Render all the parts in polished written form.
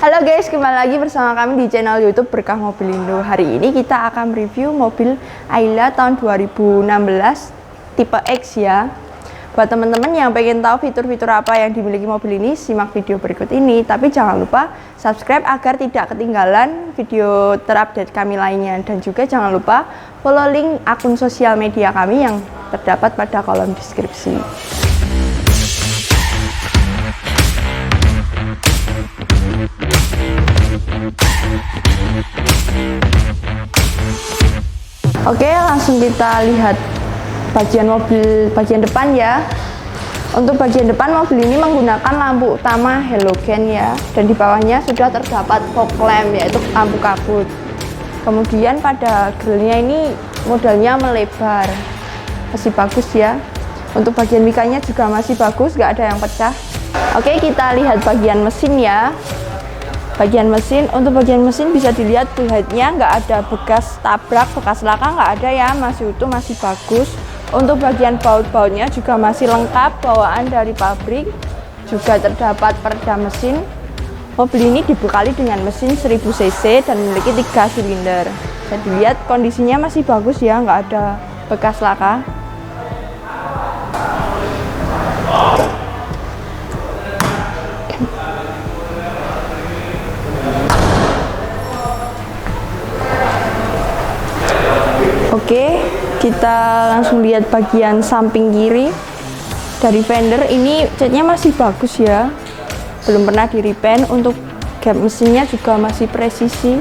Halo guys, kembali lagi bersama kami di channel YouTube Berkah Mobilindo. Hari ini kita akan review mobil Ayla tahun 2016 tipe X ya. Buat teman-teman yang pengen tahu fitur-fitur apa yang dimiliki mobil ini, simak video berikut ini. Tapi jangan lupa subscribe agar tidak ketinggalan video terupdate kami lainnya. Dan juga jangan lupa follow link akun sosial media kami yang terdapat pada kolom deskripsi. Oke, langsung kita lihat bagian mobil bagian depan ya. Untuk bagian depan mobil ini menggunakan lampu utama halogen ya, dan di bawahnya sudah terdapat fog lamp yaitu lampu kabut. Kemudian pada grillnya ini modelnya melebar, masih bagus ya. Untuk bagian mikanya juga masih bagus, nggak ada yang pecah. Oke, kita lihat bagian mesin ya. Bagian mesin, untuk bagian mesin bisa dilihat headnya nggak ada bekas tabrak, bekas laka nggak ada ya, masih utuh, masih bagus. Untuk bagian baut-bautnya juga masih lengkap, bawaan dari pabrik. Juga terdapat peredam mesin. Mobil ini dibekali dengan mesin 1000 cc dan memiliki 3 silinder. Bisa dilihat kondisinya masih bagus ya, nggak ada bekas laka. Oke, kita langsung lihat bagian samping kiri. Dari fender ini catnya masih bagus ya, belum pernah di repaint. Untuk gap mesinnya juga masih presisi.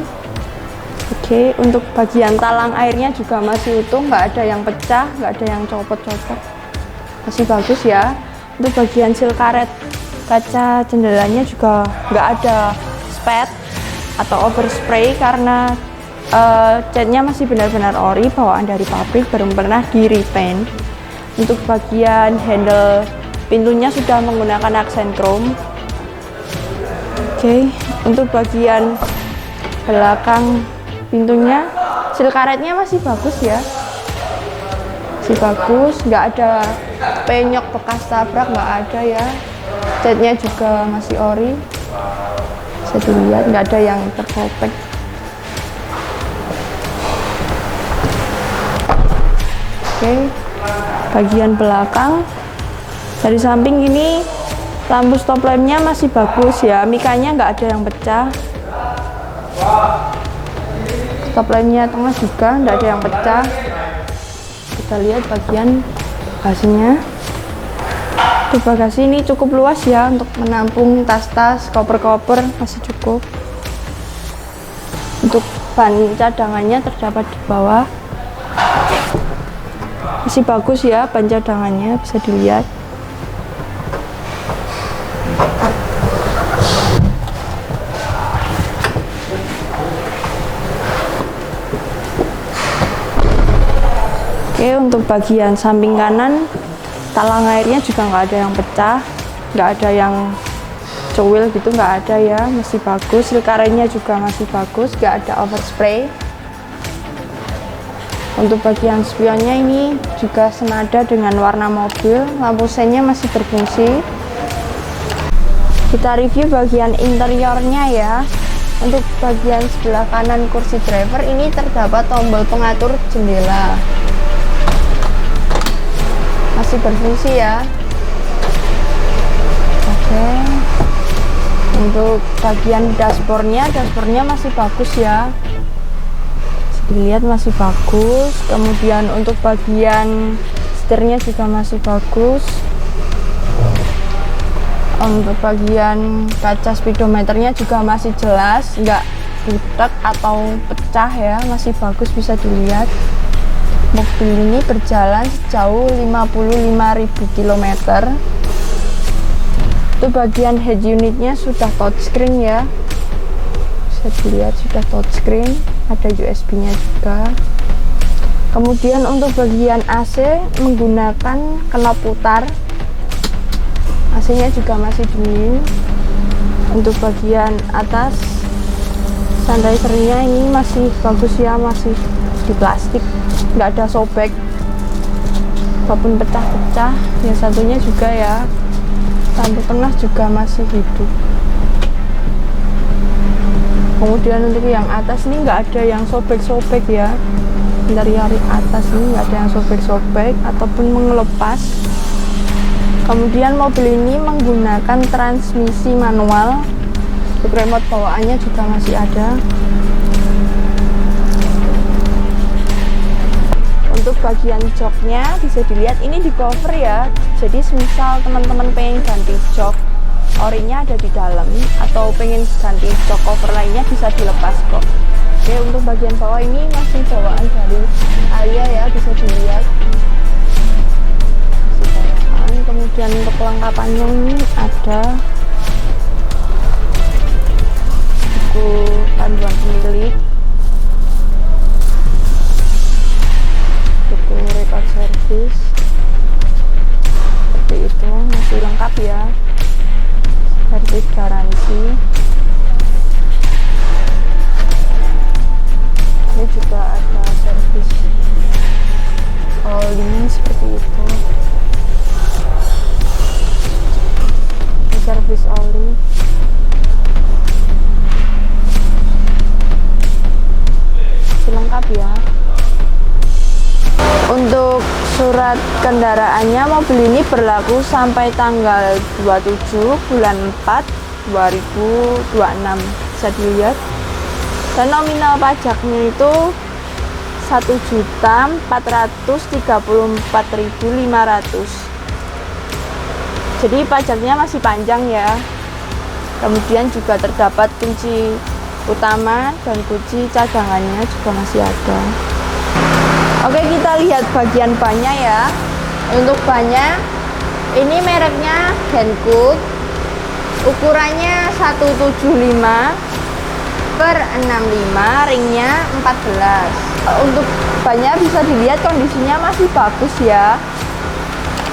Oke, untuk bagian talang airnya juga masih utuh, nggak ada yang pecah, nggak ada yang copot-copot, masih bagus ya. Untuk bagian seal karet kaca jendelanya juga nggak ada spet atau overspray karena catnya masih benar-benar ori, bawaan dari pabrik, belum pernah di repaint. Untuk bagian handle pintunya sudah menggunakan aksen chrome. Oke, untuk bagian belakang pintunya seal karetnya masih bagus ya, masih bagus, nggak ada penyok bekas tabrak, nggak ada ya. Catnya juga masih ori, bisa dilihat nggak ada yang terkopek. Oke, bagian belakang dari samping ini lampu stop lampnya masih bagus ya, mikanya nggak ada yang pecah. Stop lampnya tengah juga nggak ada yang pecah. Kita lihat bagian bagasinya. Untuk bagasi ini cukup luas ya, untuk menampung tas-tas, koper-koper masih cukup. Untuk ban cadangannya terdapat di bawah, masih bagus ya, ban cadangannya bisa dilihat. Oke, untuk bagian samping kanan talang airnya juga nggak ada yang pecah, nggak ada yang cowil gitu, nggak ada ya, masih bagus. Seal karetnya juga masih bagus, nggak ada overspray. Untuk bagian spionnya ini juga senada dengan warna mobil, lampu seinnya masih berfungsi. Kita review bagian interiornya ya. Untuk bagian sebelah kanan kursi driver ini terdapat tombol pengatur jendela, masih berfungsi ya. Oke, untuk bagian dashboardnya masih bagus ya, dilihat masih bagus. Kemudian untuk bagian setirnya juga masih bagus. Untuk bagian kaca speedometernya juga masih jelas, nggak butek atau pecah ya, masih bagus, bisa dilihat. Mobil ini berjalan sejauh 55.000 km. Itu bagian head unitnya sudah touchscreen ya, bisa dilihat sudah touchscreen, ada USB-nya juga. Kemudian untuk bagian AC menggunakan knop putar, AC-nya juga masih dingin. Untuk bagian atas sunrisernya ini masih bagus ya, masih di plastik, nggak ada sobek apapun pecah-pecah. Yang satunya juga ya, lampu tengah juga masih hidup. Kemudian untuk yang atas ini nggak ada yang sobek-sobek ya. Interior atas ini nggak ada yang sobek-sobek ataupun mengelepas. Kemudian mobil ini menggunakan transmisi manual. Untuk remote bawaannya juga masih ada. Untuk bagian joknya bisa dilihat ini di cover ya. Jadi semisal teman-teman pengen ganti jok orinya ada di dalam atau pengen ganti jok cover lainnya bisa dilepas kok. Oke, untuk bagian bawah ini masih bawaan dari Alia ya, bisa dilihat masih bawaan. Kemudian untuk kelengkapannya ini ada buku panduan pemilik, buku record service, seperti itu, masih lengkap ya, servis garansi. Ini juga ada servis oli seperti itu. Ini servis oli. Lengkap ya. Untuk surat kendaraannya, mobil ini berlaku sampai tanggal 27 bulan 4 2026, bisa dilihat. Dan nominal pajaknya itu 1.434.500. Jadi pajaknya masih panjang ya. Kemudian juga terdapat kunci utama dan kunci cadangannya juga masih ada. Oke, kita lihat bagian bannya ya. Untuk bannya ini mereknya Hankook, ukurannya 175 per 65, ringnya 14. Untuk bannya bisa dilihat kondisinya masih bagus ya.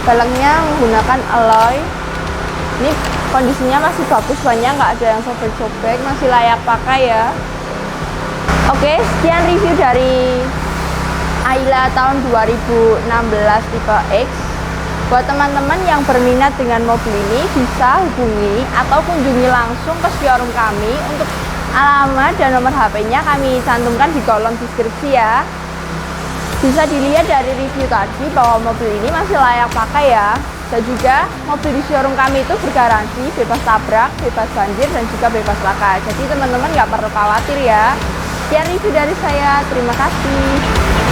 Velgnya menggunakan alloy. Ini kondisinya masih bagus, banyak nggak ada yang sobek-sobek, masih layak pakai ya. Oke, sekian review dari Ayla tahun 2016 tipe X. Buat teman-teman yang berminat dengan mobil ini bisa hubungi atau kunjungi langsung ke showroom kami. Untuk alamat dan nomor HP-nya kami cantumkan di kolom deskripsi ya. Bisa dilihat dari review tadi bahwa mobil ini masih layak pakai ya. Dan juga mobil di showroom kami itu bergaransi bebas tabrak, bebas banjir, dan juga bebas laka. Jadi teman-teman nggak perlu khawatir ya. Sekian review dari saya, terima kasih.